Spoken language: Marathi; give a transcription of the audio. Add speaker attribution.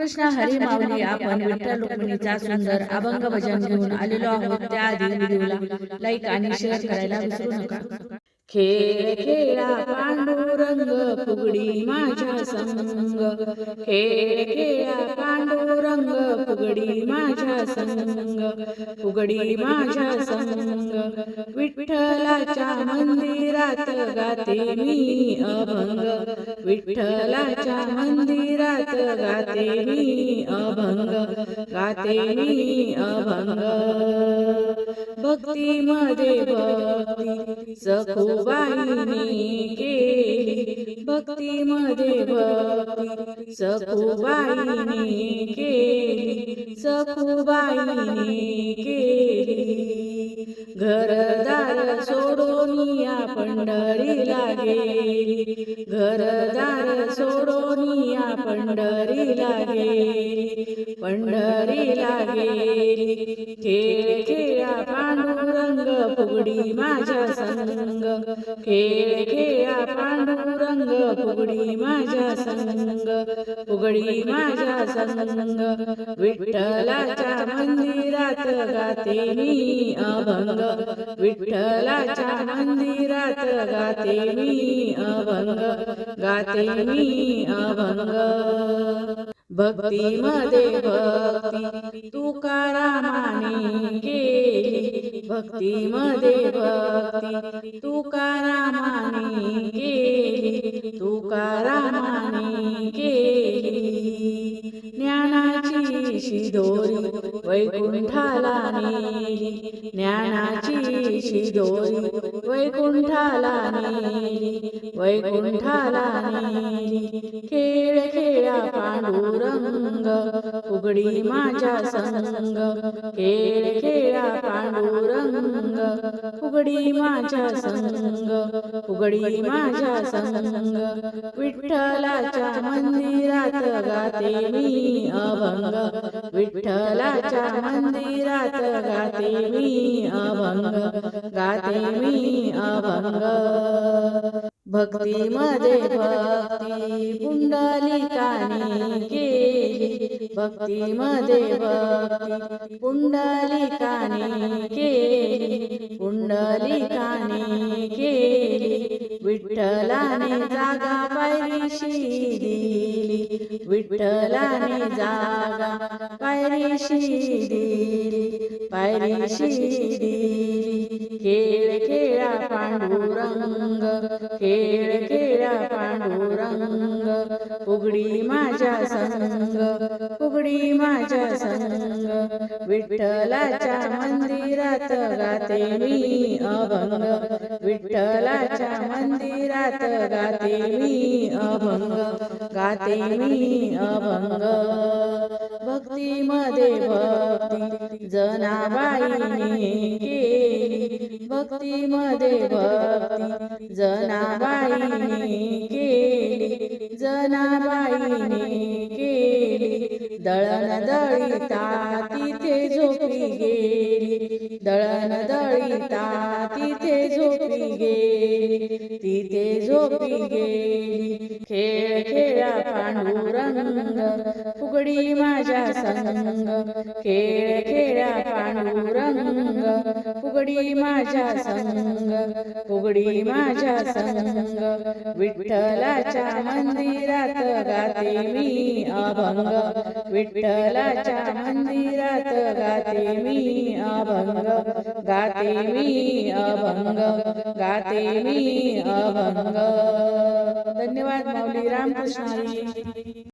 Speaker 1: कृष्ण हरी माऊली. आपण विठ्ठल रुक्मिणीचा सुंदर अभंग भजन घेऊन आलेलो आहोत. त्याआधी व्हिडिओला लाईक आणि शेअर करायला विसरू नका. खेळ खेळा पांडुरंग फुगडी माझ्या संग, खेळ खेळा पांडुरंग फुगडी माझ्या संग, फुगडी माझ्या संग. विठ्ठलाच्या मंदिरात गाते मी अभंग, विठ्ठलाच्या मंदिरात गाते मी अभंग, गाते मी अभंग. भक्तीमध्ये भक्ती सखुबाईने केली, भक्तीमध्ये भक्ती सखुबाईने केली, सखुबाईने केली. घरदार सोडून या पंढरीला गेली, घरदार सोडून या पंढरीला गेली, पंढरीला गेली. खेळ खेळा पांडुरंग फुगडी माझ्या संग, खेळ खेळा पांडुरंग फुगडी माझ्या संग, फुगडी माझ्या संग. विठ्ठलाच्या मंदिरात गाते मी अभंग, विठ्ठलाच्या मंदिरात गाते मी अभंग, गाते मी अभंग. भक्तीमध्ये भक्ती तुकारामाने केली, भक्तीमध्ये भक्ती तुकारामाने केली, तुकारामाने केली. ज्ञानाची शिदोरी वैकुंठाला नेली, ज्ञानाची शिदोरी वैकुंठाला नेली, वैकुंठाला नेली. खेळ खेळा पांडुरंग फुगडी माझ्या संग, खेळ खेळा पांडुरंग फुगडी माझ्या संग, फुगडी माझ्या संग. विठ्ठलाच्या मंदिरात गाते मी अभंग, विठ्ठलाच्या मंदिरात गाते मी अभंग, गाते मी अभंग. भक्तीमध्ये भक्ती पुंडलिकाने केली, भक्तीमध्ये भक्ती पुंडलिकाने केली, पुंडलिकाने केली. विठ्ठलाने जागा पायरीशी दिली, विठ्ठलाने जागा पायरीशी दिली, पायरीशी दिली. खेळ खेळा पांडुरंग, खेळ खेळा पांडुरंग फुगडी माझ्या संग, फुगडी माझ्या संग. विठ्ठलाच्या मंदिरात गाते मी अभंग, विठ्ठलाच्या मंदिरात गाते मी अभंग, गाते मी अभंग. भक्तीमध्ये भक्ती जनाबाईने केली, भक्तीमध्ये भक्ती जनाबाईने केली, जनाबाईने केली. दळण दळीता तिथे झोपी गेली, दळण दळीता तिथे झोपी गेली, तिथे झोपी गेली. खेळ खेळा पांडुरंग फुगडी माझ्या संग, खेळ खेळा पांडुरंग फुगडी माझ्या संग, फुगडी माझ्या संग. विठ्ठलाच्या मंदिरात गाते मी अभंग, विठ्ठलाच्या मंदिरात गाते मी अभंग, गाते मी अभंग, गाते मी अभंग. धन्यवाद. माऊली. रामकृष्ण हरी.